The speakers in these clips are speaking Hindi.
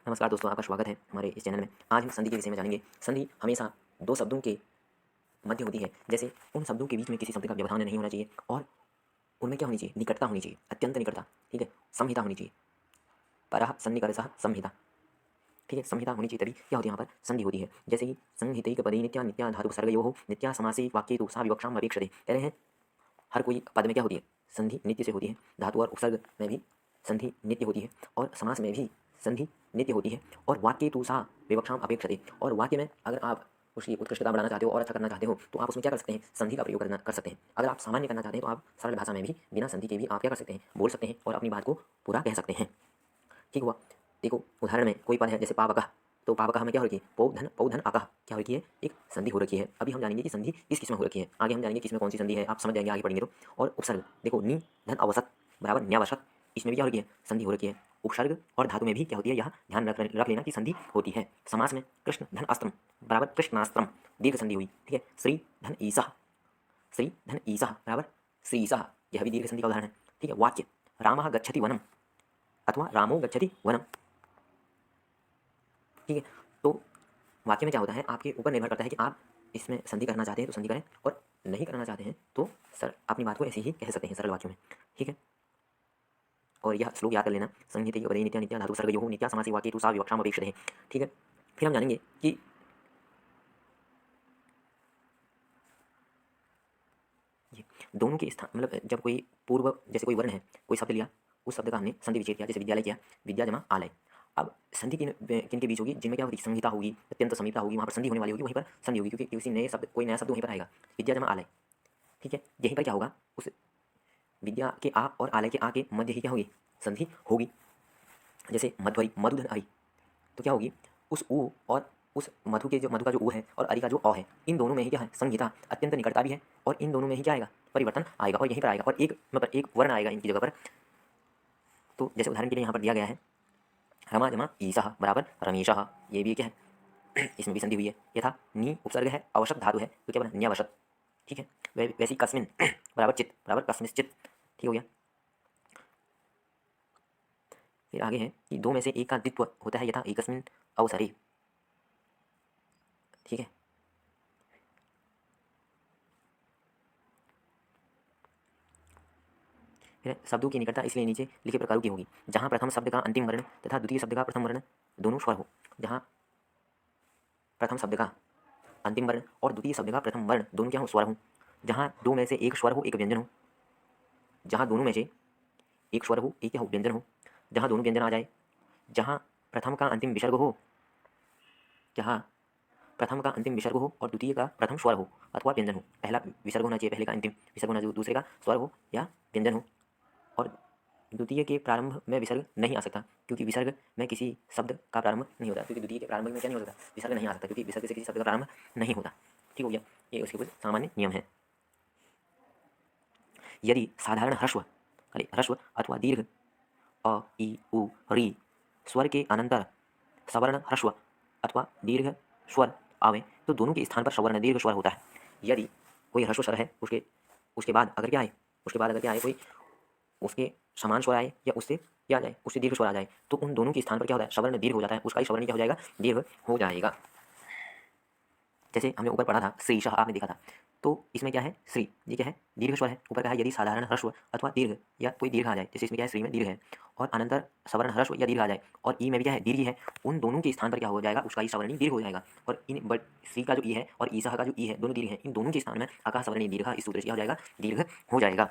नमस्कार दोस्तों, आपका स्वागत है हमारे इस चैनल में। आज हम संधि के विषय में जानेंगे। संधि हमेशा दो शब्दों के मध्य होती है। जैसे उन शब्दों के बीच में किसी शब्द का व्यवधान नहीं होना चाहिए और उनमें क्या होनी चाहिए, निकटता होनी चाहिए, अत्यंत निकटता। ठीक है, संहिता होनी चाहिए। परः सन्निकर्षः संहिता। ठीक है, संहिता होनी चाहिए, तभी क्या होती है, यहाँ पर संधि होती है। जैसे कि संहितैक पदे नित्या नित्या धातु सर्गयोः नित्या समासे वाक्ये तु सा विवक्षाम अपेक्षते। कह रहे हैं हर कोई पद में क्या होती है, संधि नित्य से होती है। धातु और उपसर्ग में भी संधि नित्य होती है और समास में भी संधि नित्य होती है। और वाक्य तु सा विवक्षाम अपेक्षते, और वाक्य में अगर आप उसकी उत्कृष्टता बढ़ाना चाहते हो और अच्छा करना चाहते हो तो आप उसमें क्या कर सकते हैं, संधि का प्रयोग कर सकते हैं। अगर आप सामान्य करना चाहते हैं तो आप सरल भाषा में भी बिना संधि के भी आप क्या कर सकते हैं, बोल सकते हैं और अपनी बात को पूरा कह सकते हैं। ठीक हुआ। देखो उदाहरण में कोई पद है जैसे पावकः, तो पावकः में क्या हो रखी है, पौ धन अकः, क्या हो रखी है, एक संधि हो रखी है। अभी हम जानेंगे कि संधि किस में हो रखी है, आगे हम जानेंगे किस में कौन सी संधि है, आप समझ जाएंगे आगे पढ़ेंगे तो। और उपसर्ग देखो, नी धन अवसत बराबर न्यावसत, इसमें भी क्या हो रखी है, संधि हो रखी है। उपसर्ग और धातु में भी क्या होती है, यह ध्यान रख लेना कि संधि होती है। समास में कृष्ण धन अस्त्रम बराबर कृष्णास्त्रम, दीर्घ संधि हुई। ठीक है, श्री धन ईसः बराबर श्रीसः, यह भी दीर्घ संधि का उदाहरण है। ठीक है, वाक्य रामः गच्छति वनम अथवा रामो गच्छति वनम। ठीक है, तो वाक्य में क्या होता है, आपके ऊपर निर्भर करता है कि आप इसमें संधि करना चाहते हैं तो संधि करें और नहीं करना चाहते हैं तो सर अपनी बात को ऐसे ही कह सकते हैं सरल वाक्यों में। ठीक है, और यह श्लोक याद कर लेना, संहितैक पदे नित्या नित्या धातु सर्गयोः नित्या समासे वाक्ये तु सा विवक्षाम अपेक्षते। ठीक है, फिर हम जानेंगे कि ये दोनों के स्थान, मतलब जब कोई पूर्व जैसे कोई वर्ण है, कोई शब्द लिया, उस शब्द का हमने संधि विच्छेद किया, जैसे विद्यालय किया, विद्या जमा आलय। अब संधि किन के बीच होगी, जिनमें क्या होगी, संहिता होगी, अत्यंत समीपता होगी, वहाँ पर संधि होने वाली होगी, वहीं पर संधि होगी, क्योंकि किसी नए शब्द, कोई नया शब्द वहीं पर आएगा, विद्या जमा आलय। ठीक है, यहीं पर क्या होगा, उस विद्या के आ और आलय के आ के मध्य ही क्या होगी, संधि होगी। जैसे मध्वरी मधुधन अरि, तो क्या होगी, उस ऊ और उस मधु के जो मधु का जो ऊ है और अरि का जो अ है, इन दोनों में ही क्या है, संहिता, अत्यंत निकटता भी है, और इन दोनों में ही क्या आएगा, परिवर्तन आएगा, और यहीं पर आएगा, और एक मतलब एक वर्ण आएगा इनकी जगह पर। तो जैसे उदाहरण के लिए यहाँ पर दिया गया है, रमा जमा ईसः बराबर रमेशः, ये भी क्या है, इसमें भी संधि हुई है। यथा नी उपसर्ग है, आवश्यक धातु है, तो क्या बना, न्यावशत। ठीक है, वैसे ही कस्मिन बराबर चित बराबर कस्मिश्चित। ठीक हो गया। फिर आगे है कि दो में से एक का द्वित्व होता है, यथा एकस्मिन अवसरे। ठीक है, फिर शब्दों की निकटता इसलिए नीचे लिखे प्रकारों की होगी, जहाँ प्रथम शब्द का अंतिम वर्ण तथा द्वितीय शब्द का प्रथम वर्ण दोनों स्वर हो। जहाँ प्रथम शब्द का अंतिम वर्ण और द्वितीय शब्द का प्रथम वर्ण दोनों क्या हो, स्वर हो। जहाँ दो में से एक स्वर हो, एक व्यंजन हो। जहाँ दोनों में से एक स्वर हो, एक क्या हो, व्यंजन हो। जहाँ दोनों व्यंजन आ जाए। जहाँ प्रथम का अंतिम विसर्ग हो, जहाँ प्रथम का अंतिम विसर्ग हो और द्वितीय का प्रथम स्वर हो अथवा व्यंजन हो। पहला विसर्ग होना चाहिए, पहले का अंतिम विसर्ग होना चाहिए, दूसरे का स्वर हो या व्यंजन हो। और द्वितीय के प्रारंभ में विसर्ग नहीं आ सकता, क्योंकि विसर्ग में किसी शब्द का प्रारंभ नहीं होता, क्योंकि द्वितीय के प्रारंभ में क्या नहीं हो सकता, विसर्ग नहीं आ सकता, क्योंकि विसर्ग से किसी शब्द का प्रारंभ नहीं होता। ठीक हो गया, ये उसके कुछ सामान्य नियम है। यदि साधारण ह्रस्व अथवा दीर्घ अ इ उ री स्वर के अनंतर सवर्ण ह्रस्व अथवा दीर्घ स्वर आवे तो दोनों के स्थान पर सवर्ण दीर्घ स्वर होता है। यदि कोई ह्रस्व स्वर है, उसके उसके बाद अगर क्या आए, उसके बाद अगर क्या आए, कोई उसके समान स्वर आए या उससे क्या आ जाए, उससे दीर्घ स्वर आ जाए, तो उन दोनों के स्थान पर क्या होता है, सवर्ण दीर्घ हो जाता है, उसका ही सवर्ण क्या हो जाएगा, दीर्घ हो जाएगा। जैसे हमने ऊपर पढ़ा था श्रीशाह, आपने देखा था, तो इसमें क्या है, श्री, ये क्या है, दीर्घ स्वर है। ऊपर कहा है यदि साधारण ह्रस्व अथवा दीर्घ या कोई दीर्घ आ जाए, जैसे इसमें क्या है, श्री में दीर्घ है और अनंतर सवर्ण ह्रस्व या दीर्घ आ जाए, और ई में भी क्या है, दीर्घ है, उन दोनों के स्थान पर क्या हो जाएगा, उसका ही सवर्णी दीर्घ हो जाएगा। और इन बट श्री का जो ई है और ईसाह का जो ई है, दोनों दीर्घ है, इन दोनों के स्थान में आकाश सवर्णी दीर्घ इस सूत्र से क्या हो जाएगा, दीर्घ हो जाएगा।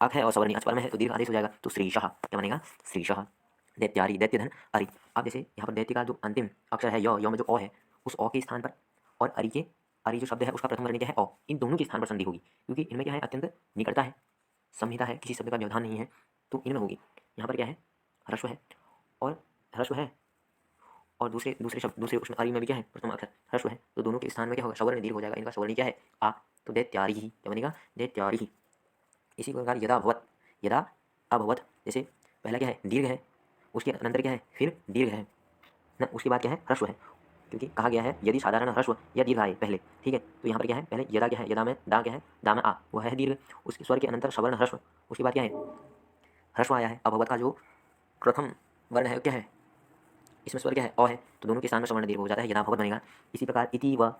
अक है और सवर्णी अचपर में है तो दीर्घ आदेश हो जाएगा, तो श्रीशाह क्या बनेगा, श्रीशाह। दैत्यारी दैत्य धन अरि, अब जैसे यहाँ पर दैत्य का जो अंतिम अक्षर है य में जो अ है, उस अ के स्थान पर, और अरि जो शब्द है उसका प्रथम वर्ण क्या है, अ, इन दोनों के स्थान पर संधि होगी, क्योंकि इनमें क्या है, अत्यंत निकटता है, संहिता है, किसी शब्द का व्यवधान नहीं है, तो इनमें होगी। यहाँ पर क्या है, ह्रस्व है और ह्रस्व है, और दूसरे दूसरे शब्द दूसरे उसमें अरि में भी क्या है, प्रथम अक्षर ह्रस्व है, तो दोनों के स्थान में क्या होगा, सवर्ण दीर्घ हो जाएगा, इनका सवर्ण क्या है, आ, तो दैत्यारी ही क्या बनेगा, दैत्यारी ही। इसी प्रकार यदा अभवत, जैसे पहला क्या है, दीर्घ है, उसके अनंतर क्या है, फिर दीर्घ है ना, उसके बाद क्या है, ह्रस्व है, क्योंकि कहा गया है यदि साधारण ह्रस्व या दीर्घ आए पहले। ठीक है, तो यहाँ पर क्या है, पहले यदा क्या है, यदा में दा क्या है, दा में आ, वो है दीर्घ, उसके स्वर के अनंतर सवर्ण ह्रस्व, उसके बाद क्या है, ह्रस्व आया है। अभवत का जो प्रथम वर्ण है क्या है, इसमें स्वर क्या है, अ है, तो दोनों के स्थान पर सवर्ण दीर्घ हो जाता है, यथाभवत बनेगा। इसी प्रकार इति व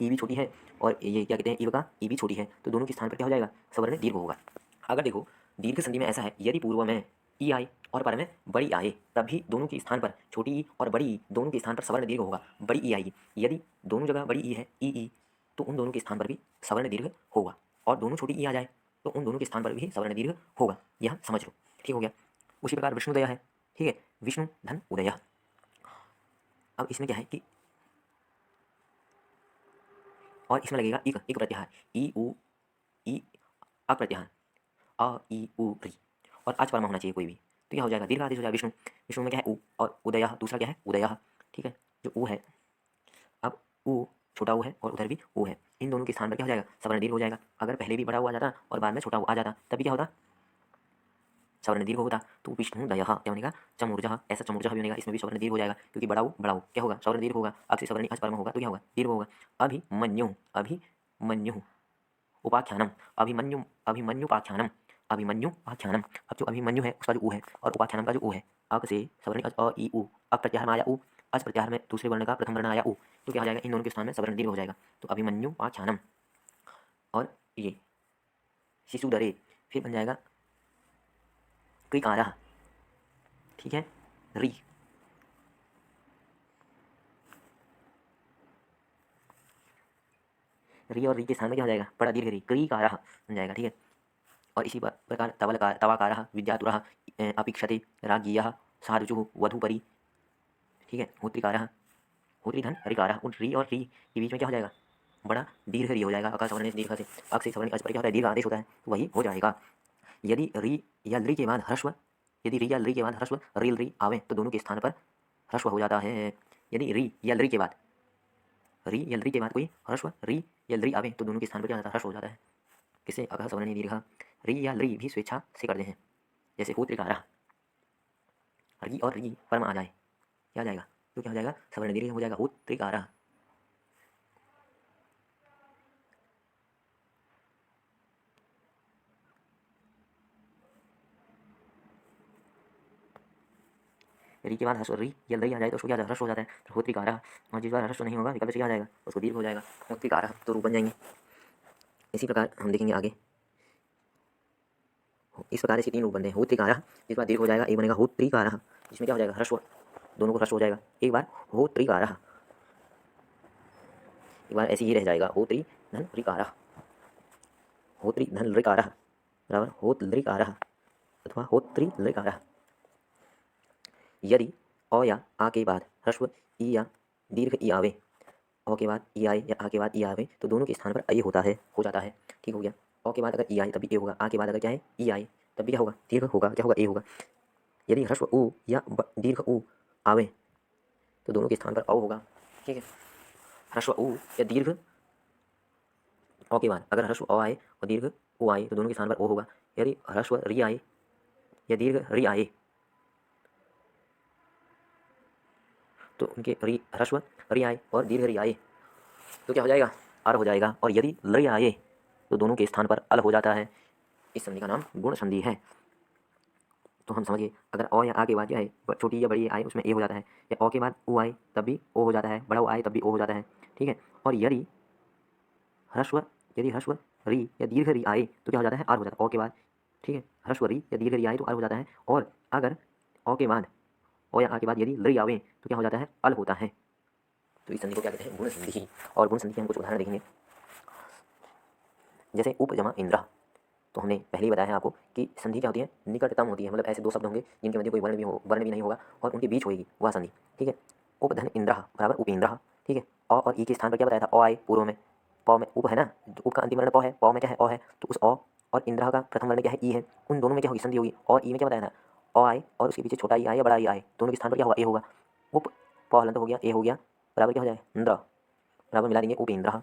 ई भी छोटी है और ये क्या कहते हैं, इव का ई भी छोटी है, तो दोनों के स्थान पर क्या हो जाएगा, सवर्ण दीर्घ होगा। अगर देखो दीर्घ संधि में ऐसा है, यदि पूर्व में ई आए और पर में बड़ी आए, तभी दोनों के स्थान पर छोटी ई और बड़ी ई दोनों के स्थान पर सवर्ण दीर्घ होगा, बड़ी ई आएगी। यदि दोनों जगह बड़ी ई है, ई तो उन दोनों के स्थान पर भी सवर्ण दीर्घ होगा, और दोनों छोटी ई आ जाए तो उन दोनों के स्थान पर भी सवर्ण दीर्घ होगा, यह समझ लो, ठीक हो गया। उसी प्रकार विष्णुदय है, ठीक है, विष्णु धन उदय। अब इसमें क्या है कि और इसमें लगेगा इक, इक प्रत्याहार, ई उ ई अ प्रत्याहार, अ ई उ री, और अच परमा होना चाहिए कोई भी, तो यह हो जाएगा दीर्घ आदेश हो जाएगा विष्णु। विष्णु में क्या है उ, और उदय दूसरा क्या है उदय, ठीक है, जो उ है। अब उ छोटा उ है और उधर भी उ है, इन दोनों के स्थान पर क्या हो जाएगा, सवर्ण दीर्घ हो जाएगा। अगर पहले भी बड़ा उ आ जाता और बाद में छोटा उ आ जाता तभी क्या होता, सवर्ण दीर्घ होता। तो विष्णु दय क्या बनेगा, चमूर्ज, ऐसा चमूर्ज भी बनेगा, इसमें भी सवर्ण दीर्घ हो जाएगा, क्योंकि बड़ा उ क्या होगा, सवर्ण दीर्घ होगा, अब से सवर्ण अच परमा होगा तो क्या होगा, दीर्घ होगा। अभिमन्यु, अभिमन्यु उपाख्यानम, अभिमन्यु अभिमन्युपाख्यानम, अभिमन्युपाख्यानम। अब जो अभिमन्यु है उसका जो उ है और उपाख्यानम का जो उ है, अक से सवर्ण अच अ ई उ, अक प्रत्याहार में आया उ, अच प्रत्याहार में दूसरे वर्ण का प्रथम वर्ण आया उ, तो क्या हो जाएगा, इन दोनों के स्थान में सवर्ण दीर्घ हो जाएगा, तो अभिमन्युपाख्यानम। और ये शिशुदरे फिर बन जाएगा क्विकारा, ठीक है, री, री और री के स्थान में क्या हो जाएगा, बड़ा दीर्घ री, क्रिकारा बन जाएगा, ठीक है। और इसी प्रकार तवाकारः विद्यातुरः अपेक्षते राज्ञियः साधुजुः वधूपरि, ठीक है, होत्रिकारः, होत्री धन हरिकारः, उन री और री के बीच में क्या हो जाएगा, बड़ा दीर्घ री हो जाएगा, अकार सवर्ण दीर्घ से, अक से सवर्ण अच पर क्या होता है, दीर्घ आदेश होता है, तो वही हो जाएगा। यदि री या ली के बाद ह्रस्व, यदि री या ली के बाद ह्रस्व रील री आवे तो दोनों के स्थान पर ह्रस्व हो जाता है। यदि री या ली के बाद, री या ली के बाद कोई ह्रस्व री या ली आवे तो दोनों के स्थान पर क्या हो जाता है, ह्रस्व हो जाता है। किसे, अकार सवर्ण दीर्घ, री या ली भी स्वेच्छा से करते हैं, जैसे होत्रिकारः, री और री परम आ जाए क्या आ जाएगा, तो क्या हो जाएगा, सवर्ण दीर्घ हो जाएगा, होत्रिकारः। री के बाद ह्रस्व री या री आ जाए तो उसको क्या ह्रस्व हो जाता है, तो होत्रिकारः। और जिस बार ह्रस्व नहीं होगा विकल्प से क्या हो जाएगा, उसको दीर्घ हो जाएगा, होत्रिकारः, तो रूप बन जाएंगे। इसी प्रकार हम देखेंगे आगे, इस प्रकार इसके तीन रूप बनते हैं, होत्रिकारः जिस बार दीर्घ हो जाएगा, एक बनेगा होत्रिकारः जिसमें क्या हो जाएगा, ह्रस्व, दोनों को ह्रस्व हो जाएगा, एक बार होत्रिकारः, एक बार ऐसे ही रह जाएगा, होत्री धन ऋकारः, होत्री धन ऋकारः बराबर होत्रिकारः अथवा होत्रिकारः। यदि अ या आ के बाद ह्रस्व ई या दीर्घ ई आवे, अ के बाद ई आए या आ के बाद ई आवे तो दोनों के स्थान पर ए होता है, हो जाता है, ठीक हो गया। अ के बाद अगर ई आए तभी ए होगा, आ के बाद अगर क्या है ई आए तब भी क्या होगा, दीर्घ होगा, क्या होगा, ए होगा। यदि ह्रस्व उ या दीर्घ उ आवे तो दोनों के स्थान पर अ होगा, ठीक है। ह्रस्व उ या दीर्घ अ के बाद अगर ह्रस्व अ आए और दीर्घ उ आए तो दोनों के स्थान पर ओ होगा। यदि ह्रस्व री आए या दीर्घ री आए तो उनके री ह्रस्व री आए और दीर्घ री आए तो क्या हो जाएगा, अर हो जाएगा। और यदि लय आए तो दोनों के स्थान पर अल हो जाता है। इस संधि का नाम गुण संधि है। तो हम समझिए, अगर अ या आ के बाद जो है छोटी या बड़ी आए उसमें ए हो जाता है, या अ के बाद उ आए तब भी ओ हो जाता है, बड़ा ओ आए तब भी ओ हो जाता है, ठीक है। और ह्रस्व यदि ह्रस्व री या दीर्घ री आए तो क्या हो जाता है, आर हो जाता है अ के बाद, ठीक है। ह्रस्व री या दीर्घ री आए तो आर हो जाता है। और अगर अ के बाद अ या आ के बाद यदि लय आवे तो क्या हो जाता है, अल होता है। तो इस संधि को क्या कहते हैं, गुण संधि। और गुण संधि के हम कुछ उदाहरण देखेंगे, जैसे उप जमा इंद्र। तो हमने पहले ही बताया है आपको कि संधि क्या होती है, निकटतम होती है, मतलब ऐसे दो शब्द होंगे जिनके मध्य कोई वर्ण भी नहीं होगा और उनके बीच होगी वह संधि, ठीक है। उपधन इंद्र बराबर उपेंद्र, ठीक है। अ और ई के स्थान पर क्या बताया था, अ आए पूर्व में, प में उप है ना, उप का अंतिम वर्ण प है, प में क्या है, अ है, तो उस अ और इंद्र का प्रथम वर्ण क्या है, ई है, उन दोनों में क्या होगी, संधि होगी। और ई में क्या बताया था, अ आए और उसके पीछे छोटा ई आए या बड़ा ई आए, दोनों के स्थान पर क्या होगा, ए होगा। उप प हलंत हो गया, ए हो गया, बराबर क्या हो जाए, इंद्र, बराबर मिला देंगे उपेंद्र।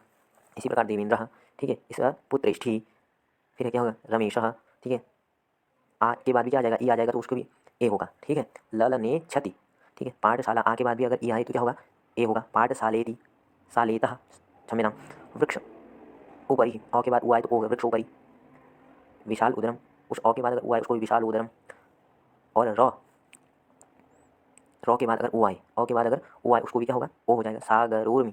इसी प्रकार देवेंद्र, ठीक है। इसका पुत्रेष्ठी, फिर क्या होगा, रमेश, ठीक है। आ के बाद भी क्या आ जाएगा, ई आ जाएगा तो उसको भी ए होगा, ठीक है। ललने क्षति, ठीक है। पाठशाला आ के बाद भी अगर ई आए तो क्या होगा, ए होगा। पाठशालेति, शालेतः, क्षम्यताम। वृक्ष उपरि, अ के बाद उ आए तो ओ होगा, वृक्ष उपरि। विशाल उदरम, उस अ के बाद अगर उ आए उसको भी विशाल उदरम। और र रॉ के बाद अगर ओ आए, औ के बाद अगर ओ आए, उसको भी क्या होगा, ओ हो जाएगा, सागरोर्मी।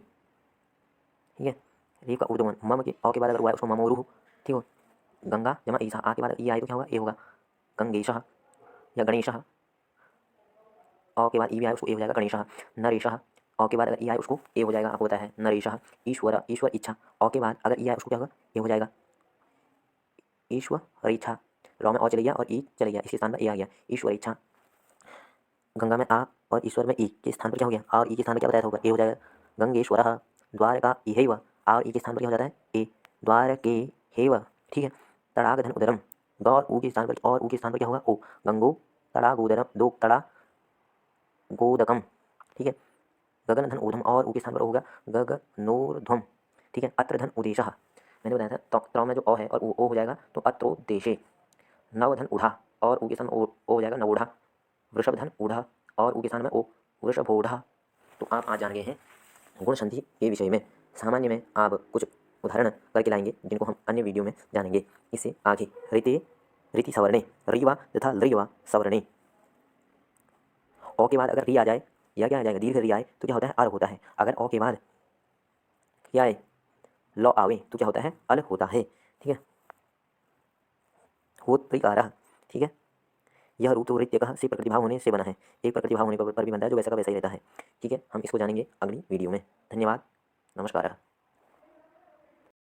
ठीक है, रीप का उर्दू मम के औ के बाद अगर ओ आए, उसको ममोरुह। ठीक हो, गंगा जमा ईसा, आ के बाद ई आए तो क्या होगा, ए होगा, गंगेशः या गणेशः। औ के बाद ई भी आए, उसको ए हो जाएगा, गणेशः। नरेशः, औ के बाद अगर ई आए, उसको ए हो जाएगा, आपको पता है, नरेशः। ईश्वर, ईश्वर इच्छा, औ के बाद अगर ई आए, उसको क्या होगा, ए हो जाएगा, ईश्वर इच्छा। रॉ में औ चले गया और ई चले गया, इसके स्थान पर ए आ गया, ईश्वर इच्छा। गंगा में आ और ईश्वर में ई के स्थान पर क्या हो गया, आ और ई के स्थान पर क्या बताया था होगा, ए हो जाएगा, गंगेश्वरः। द्वारका इहैव, आ और ई के स्थान पर क्या हो जाता है, ए, द्वारके हेव। ठीक है, तड़ाग धन उदरम, ग और ऊ के स्थान पर, और ऊ के स्थान पर क्या होगा, ओ, गंगो तड़ागोदरम, दो तड़ा गोदकम। ठीक है, गगन धन ऊर्ध्वम, और ऊ के स्थान पर होगा, गगनोर्ध्वम। ठीक है, अत्र धन उदेशः, मैंने बताया था, त्र में जो अ है और ओ हो जाएगा, तो अत्रोदेशे। नव धन ऊढ़ा, और ऊ के स्थान में ओ हो जाएगा, नवोढ़ा। वृषभ धन ऊढ़ा, और ऊ के स्थान में ओ, वृषभोढ़ा। तो आप आज जान गए हैं गुण संधि के विषय में। सामान्य में आप कुछ उदाहरण करके लाएंगे, जिनको हम अन्य वीडियो में जानेंगे। इससे आगे ऋते रीति सवर्णे, रीवा तथा लृवा सवर्णे। औ के बाद अगर री आ जाए, या क्या आ जाएगा, दीर्घ री आए, तो क्या होता है, अर होता है। अगर औ के बाद क्या आए, लौ आवे, तो क्या होता है, अल होता है। ठीक है, होत्रिकारः। ठीक है, यह रूप तो ऋत्यकः से प्रकृति भाव होने से बना है, एक प्रकृति भाव होने पर भी बनता है, जो वैसा का वैसा ही रहता है। ठीक है, हम इसको जानेंगे अगली वीडियो में। धन्यवाद, नमस्कार।